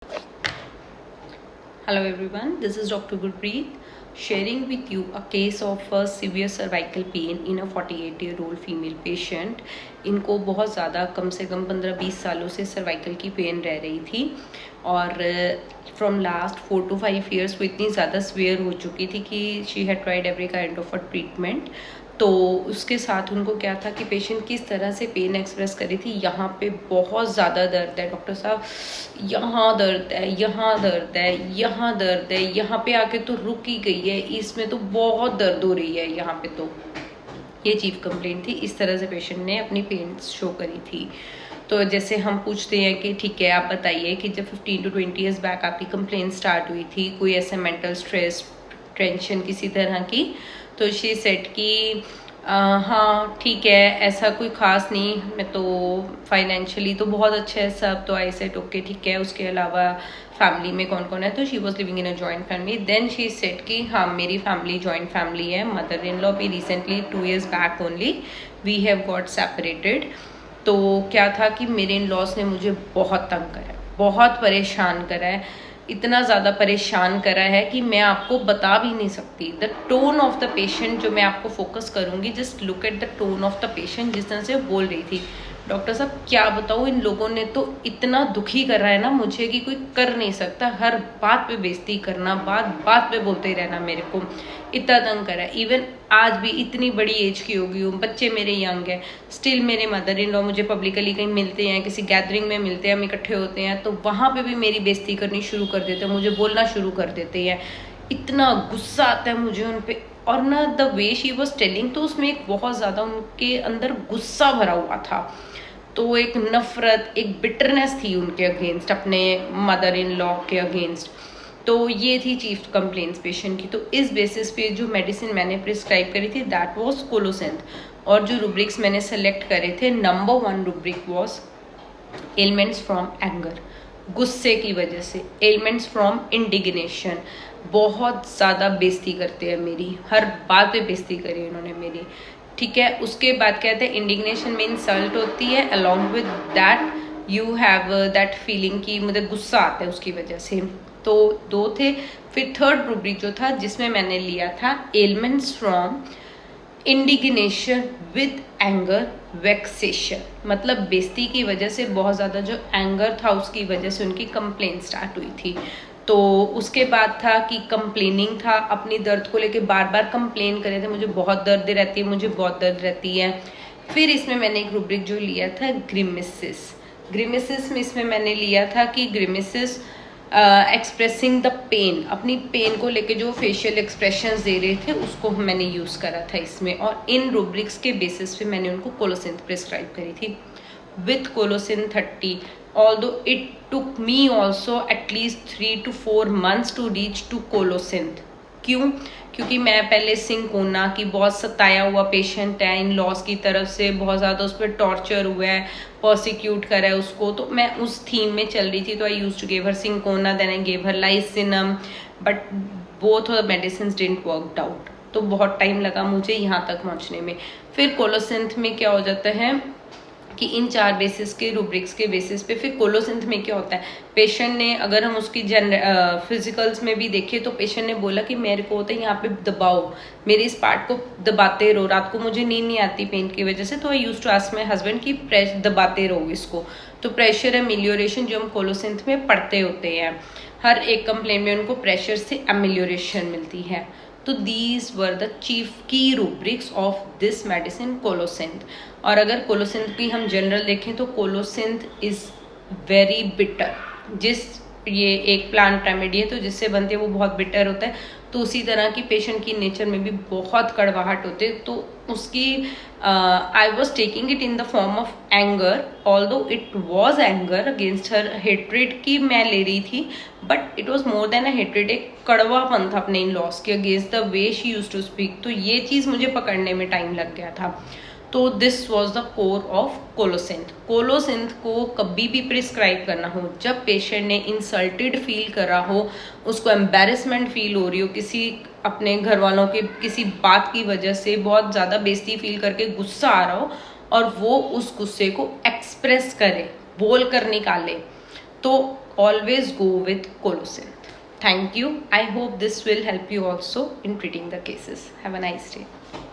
Hello everyone, this is Dr. Gurpreet sharing with you a case of a severe cervical pain in a 48-year-old female patient. इनको बहुत ज़्यादा कम से कम 15-20 सालों से cervical की pen रह रही थी और फ्रॉम लास्ट 4 to 5 years वो इतनी ज़्यादा सीवियर हो चुकी थी कि she had tried every kind of a treatment. तो उसके साथ उनको क्या था कि पेशेंट किस तरह से पेन एक्सप्रेस करी थी, यहाँ पे बहुत ज़्यादा दर्द है डॉक्टर साहब, यहाँ दर्द है, यहाँ दर्द है, यहाँ दर्द है, यहाँ पे आके तो रुक ही गई है, इसमें तो बहुत दर्द हो रही है यहाँ पे। तो ये चीफ कंप्लेंट थी, इस तरह से पेशेंट ने अपनी पेन शो करी थी। तो जैसे हम पूछते हैं कि ठीक है आप बताइए कि जब 15 to 20 years बैक आपकी कंप्लेंट स्टार्ट हुई थी, कोई ऐसे मेंटल स्ट्रेस टेंशन किसी तरह की, तो शी सेट कि हाँ ठीक है, ऐसा कोई ख़ास नहीं, मैं तो फाइनेंशियली तो बहुत अच्छा है सब। तो आई सेट ओके ठीक है, उसके अलावा फैमिली में कौन कौन है, तो she was living in a joint family. Then she said कि हाँ मेरी फैमिली जॉइंट फैमिली है, मदर इन लॉ भी recently 2 years back only we have got separated. तो क्या था कि मेरे इन लॉस ने मुझे बहुत तंग करा है, बहुत परेशान करा है, इतना ज़्यादा परेशान करा है कि मैं आपको बता भी नहीं सकती। The tone of the patient जो मैं आपको फोकस करूँगी, just look at the tone of the patient, जिस तरह से बोल रही थी। डॉक्टर साहब क्या बताऊँ, इन लोगों ने तो इतना दुखी करा है ना मुझे कि कोई कर नहीं सकता। हर बात पे बेइज्जती करना, बात बात पे बोलते ही रहना, मेरे को इतना तंग करा है। इवन आज भी इतनी बड़ी एज की हो गई हूँ, बच्चे मेरे यंग हैं, स्टिल मेरे मदर इन लॉ मुझे पब्लिकली कहीं मिलते हैं, किसी गैदरिंग में मिलते हैं, हम इकट्ठे होते हैं, तो वहाँ पे भी मेरी बेइज्जती करनी शुरू कर देते हैं, मुझे बोलना शुरू कर देते हैं। इतना गुस्सा आता है मुझे उन पे। और ना the way she was telling, तो उसमें एक बहुत ज़्यादा उनके अंदर गुस्सा भरा हुआ था। तो एक नफरत, एक बिटरनेस थी उनके अगेंस्ट, अपने मदर इन लॉ के अगेंस्ट। तो ये थी चीफ कंप्लेंट्स पेशेंट की। तो इस बेसिस पे जो मेडिसिन मैंने प्रिस्क्राइब करी थी दैट वाज कोलोसिंथ, और जो रूब्रिक्स मैंने सेलेक्ट करे थे, number 1 rubric was elements from anger, गुस्से की वजह से, एलिमेंट्स फ्रॉम इंडिग्नेशन, बहुत ज़्यादा बेइज्जती करते हैं मेरी, हर बात पे बेइज्जती करी उन्होंने मेरी, ठीक है। उसके बाद कहते हैं इंडिग्नेशन में इंसल्ट होती है, along with that you have that feeling कि मुझे गुस्सा आता है उसकी वजह से। तो 2 थे। फिर थर्ड रूब्रिक जो था जिसमें मैंने लिया था elements from indignation with anger vexation, मतलब बेइज्जती की वजह से बहुत ज़्यादा जो एंगर था उसकी वजह से उनकी कंप्लेंट स्टार्ट हुई थी। तो उसके बाद था कि कंप्लेनिंग था, अपनी दर्द को लेके बार बार कंप्लेन कर रहे थे, मुझे बहुत दर्द रहती है, मुझे बहुत दर्द रहती है। फिर इसमें मैंने एक रूब्रिक जो लिया था ग्रिमिसेस, ग्रिमिसेस में इसमें मैंने लिया था कि ग्रिमिसेस एक्सप्रेसिंग द पेन, अपनी पेन को लेके जो फेशियल एक्सप्रेशंस दे रहे थे उसको मैंने यूज़ करा था इसमें। और इन रूब्रिक्स के बेसिस पे मैंने उनको कोलोसिंथ प्रिस्क्राइब करी थी with कोलोसिन 30, although it took me also at least 3 to 4 months to reach to colocynth. क्यों? क्योंकि मैं पहले सिंकोना की बहुत सताया हुआ पेशेंट है, इन लॉस की तरफ से बहुत ज़्यादा उस पर टॉर्चर हुआ है, परसिक्यूट करा है उसको, तो मैं उस थीम में चल रही थी। तो I use to give her cinchona, then I give her lycinum, but both of the medicine didn't worked out. तो बहुत टाइम लगा मुझे यहाँ तक पहुँचने में। फिर कोलोसिंथ में क्या हो जाता है कि इन 4 बेसिस के रूब्रिक्स के बेसिस पे फिर कोलोसिंथ में क्या होता है, पेशेंट ने, अगर हम उसकी फिजिकल्स में भी देखें तो पेशेंट ने बोला कि मेरे को होता है यहाँ पे दबाओ, मेरे इस पार्ट को दबाते रहो, रात को मुझे नींद नहीं आती पेन की वजह से, तो I use to ask my husband की दबाते रहो इसको। तो प्रेशर एमिलियोरेशन जो हम कोलोसिंथ में पढ़ते होते हैं, हर एक कंप्लेन में उनको प्रेशर से एमिलियोरेशन मिलती है। तो दीज वर द चीफ की rubrics of this medicine colocynth. और अगर कोलोसिंथ की हम जनरल देखें तो कोलोसिंथ इज़ वेरी बिटर, जिस ये एक प्लांट रेमेडी है तो जिससे बनती है वो बहुत बिटर होता है, तो उसी तरह की पेशेंट की नेचर में भी बहुत कड़वाहट होते है। तो उसकी I was taking it in the form of anger, although it was anger against her, hatred की मैं ले रही थी, but it was more than a hatred, एक कड़वापन था अपने इन लॉस के against, the way she use to speak. तो ये चीज़ मुझे पकड़ने में टाइम लग गया था। तो this was the core of colocynth. Colocynth को कभी भी प्रिस्क्राइब करना हो जब पेशेंट ने इंसल्टेड फील करा हो, उसको एम्बेरसमेंट फील हो रही हो किसी अपने घर वालों के किसी बात की वजह से, बहुत ज़्यादा बेइज्जती फील करके गुस्सा आ रहा हो और वो उस गुस्से को एक्सप्रेस करे, बोल कर निकाले, तो always go with Colocynth. Thank you. I hope this will help you also in treating the cases. Have a nice day.